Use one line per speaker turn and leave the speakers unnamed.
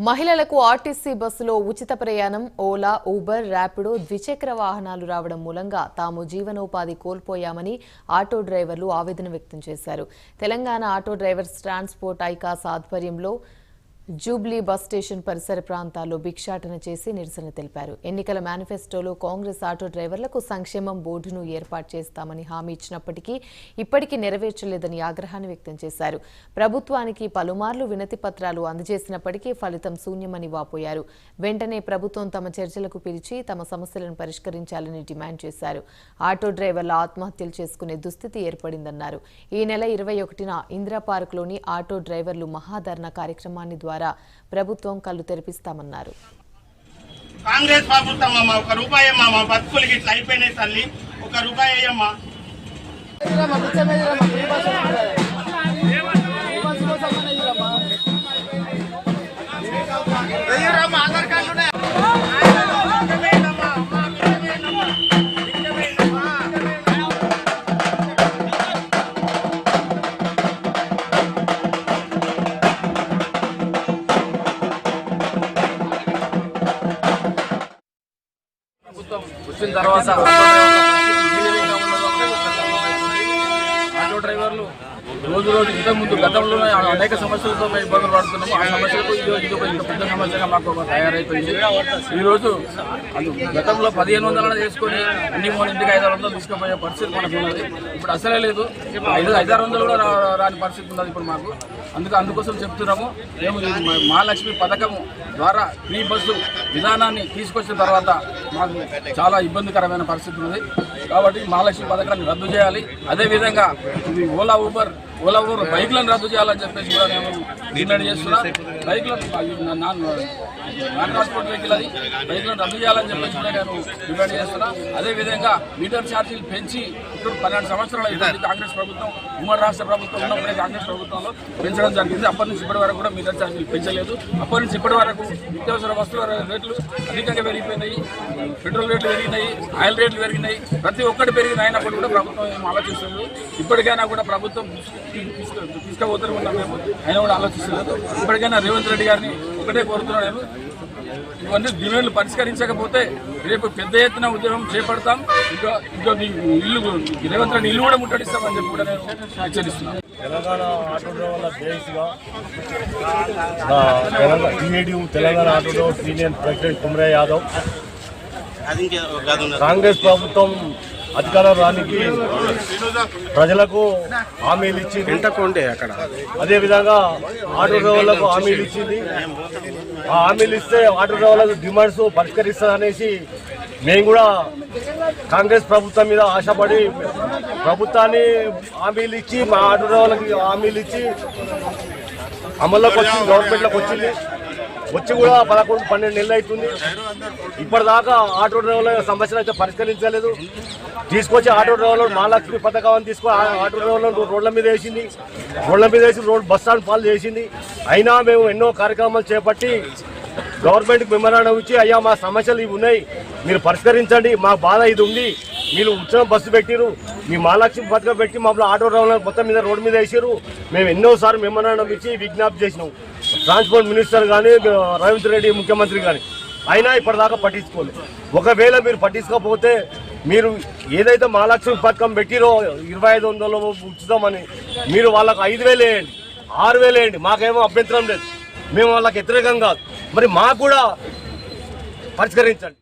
మహిళలకు ఆర్టీసీ బస్సులో ఉచిత ప్రయాణం, ఓలా, ఊబర్, ర్యాపిడో ద్విచక్ర వాహనాలు రావడం మూలంగా తాము జీవనోపాధి కోల్పోయామని ఆటో డ్రైవర్లు ఆవేదన వ్యక్తం చేశారు. తెలంగాణ ఆటో డ్రైవర్స్ ట్రాన్స్పోర్ట్ ఐకాస్ ఆధ్వర్యంలో జూబ్లీ బస్ స్టేషన్ పరిసర ప్రాంతాల్లో భిక్షాటన చేసి నిరసన తెలిపారు. ఎన్నికల మేనిఫెస్టోలో కాంగ్రెస్ ఆటో డ్రైవర్లకు సంక్షేమం బోర్డును ఏర్పాటు చేస్తామని హామీ ఇచ్చినప్పటికీ ఇప్పటికీ నెరవేర్చలేదని ఆగ్రహాన్ని వ్యక్తం చేశారు. ప్రభుత్వానికి పలుమార్లు వినతి పత్రాలు అందజేసినప్పటికీ ఫలితం శూన్యమని వాపోయారు. వెంటనే ప్రభుత్వం తమ చర్చలకు పిలిచి తమ సమస్యలను పరిష్కరించాలని డిమాండ్ చేశారు. ఆటో డ్రైవర్ల ఆత్మహత్యలు చేసుకునే దుస్థితి ఏర్పడిందన్నారు. ఈ నెల 21న ఇందిరా పార్క్లోని ఆటో డ్రైవర్లు మహాధర్నా కార్యక్రమాన్ని ద్వారా ప్రభుత్వం కళ్ళు తెరిపిస్తామన్నారు.
కాంగ్రెస్ ప్రభుత్వం అమ్మ 1 రూపాయి అమ్మ మా బతుకులకి ఇట్లా అయిపోయినాయి తల్లి. 1 రూపాయి అయ్యమ్మా. ఆధార్ కార్డు
వచ్చిన తర్వాత ఆటో డ్రైవర్లు రోజు ఇంతకుముందు గతంలోనే అనేక సమస్యలతో మేము ఇబ్బందులు పడుతున్నాము. ఆ సమస్యలకు ఇది ఒక పెద్ద సమస్యగా మాకు తయారైపోయింది. ఈరోజు గతంలో 1500 చేసుకొని అన్ని మూడు ఇంటికి 500 తీసుకుపోయే పరిస్థితి మనకు ఉన్నది. ఇప్పుడు అసలే లేదు. 500-600 కూడా రాని పరిస్థితి ఉన్నది ఇప్పుడు మాకు. అందుకోసం చెప్తున్నాము, మేము మహాలక్ష్మి పథకం ద్వారా ఫ్రీ బస్సు విధానాన్ని తీసుకొచ్చిన తర్వాత మాకు చాలా ఇబ్బందికరమైన పరిస్థితి ఉంది. కాబట్టి మహాలక్ష్మి పథకాన్ని రద్దు చేయాలి. అదేవిధంగా ఇది ఓలా ఊబర్ బైక్లను రద్దు చేయాలని చెప్పేసి కూడా నేను డిమాండ్ చేస్తున్నాను. బైక్లను నాన్ ట్రాన్స్పోర్ట్ వెహికల్ అది బైక్లను రద్దు చేయాలని చెప్పేసి కూడా నేను డిమాండ్ చేస్తున్నాను. అదేవిధంగా మీటర్ ఛార్జీలు పెంచి ఇప్పుడు 12 సంవత్సరాలు అయిపోయింది. కాంగ్రెస్ ప్రభుత్వం ఉమ్మడి రాష్ట్ర ప్రభుత్వం ఉన్నప్పుడే కాంగ్రెస్ ప్రభుత్వంలో పెంచడం జరిగింది. అప్పటి నుంచి ఇప్పటి వరకు కూడా మీటర్ ఛార్జీలు పెంచలేదు. అప్పటి నుంచి ఇప్పటి వరకు నిత్యావసర వస్తువుల రేట్లు అధికంగా పెరిగిపోయినాయి. పెట్రోల్ రేట్లు పెరిగినాయి, ఆయిల్ రేట్లు పెరిగినాయి. ప్రతి ఒక్కటి పెరిగిన అయినప్పుడు కూడా ప్రభుత్వం ఏం ఆలోచిస్తుంది. ఇప్పటికైనా కూడా ప్రభుత్వం తీసుకుపోతూనే ఉన్నాం మేము, అయినా కూడా ఆలోచిస్తున్నారు. ఇప్పటికైనా రేవంత్ రెడ్డి గారిని ఒకటే కోరుతున్నాను నేను, ఇవన్నీ డిమాండ్లు పరిష్కరించకపోతే రేపు పెద్ద ఎత్తున ఉద్యమం చేపడతాం. ఇంకా ఇల్లు రేవంత్ రెడ్డి ఇల్లు కూడా ముట్టడిస్తామని చెప్పి కూడా నేను హెచ్చరిస్తున్నాను.
తెలంగాణ ఆటో డ్రైవర్ల జేఏసీగా Telangana auto drivers union president Kumarayya Yadav, Congress ప్రభుత్వం అధికారం రానికి ప్రజలకు హామీలు ఇచ్చింది. అక్కడ అదేవిధంగా ఆటో డ్రైవర్లకు హామీలు ఇచ్చింది. ఆ హామీలు ఇస్తే ఆటో డ్రైవర్లకు డిమాండ్స్ పరిష్కరిస్తారనేసి మేము కూడా కాంగ్రెస్ ప్రభుత్వం మీద ఆశపడి ప్రభుత్వాన్ని హామీలు ఇచ్చి మా ఆటో డ్రైవర్లకి హామీలు ఇచ్చి అమల్లోకి వచ్చింది, గవర్నమెంట్లోకి వచ్చింది. వచ్చి కూడా 11-12 నెలలు అవుతుంది. ఇప్పటిదాకా ఆటో డ్రైవర్ల సమస్యలు అయితే పరిష్కరించలేదు. తీసుకొచ్చి ఆటో డ్రైవర్లు మహాలక్ష్మి పథకాన్ని తీసుకొని ఆటో డ్రైవర్లను రోడ్ల మీద వేసి రోడ్ బస్ స్టాండ్ పాలు చేసింది. అయినా మేము ఎన్నో కార్యక్రమాలు చేపట్టి గవర్నమెంట్కి మెమరాండం ఇచ్చి, అయ్యా మా సమస్యలు ఇవి ఉన్నాయి, మీరు పరిష్కరించండి, మా బాధ ఇది ఉంది, మీరు ఉచిత బస్సు పెట్టిరు, మీ మహాలక్ష్మి పథకం పెట్టి మమ్మల్ని ఆటో డ్రైవర్లు మొత్తం మీద రోడ్డు మీద వేసారు, మేము ఎన్నోసార్లు మెమరాండం ఇచ్చి విజ్ఞప్తి చేసినాం ట్రాన్స్పోర్ట్ మినిస్టర్ కానీ రేవంత్ రెడ్డి ముఖ్యమంత్రి కానీ. అయినా ఇప్పటిదాకా పట్టించుకోలేదు. ఒకవేళ మీరు పట్టించుకోకపోతే మీరు ఏదైతే మహాలక్ష్మి పథకం పెట్టిరో 2500 ఉచితమని మీరు వాళ్ళకు 5000 వేయండి, 6000 వేయండి, మాకేమో అభ్యంతరం లేదు, మేము వాళ్ళకి వ్యతిరేకం కాదు. మరి మాకు కూడా పరిష్కరించండి.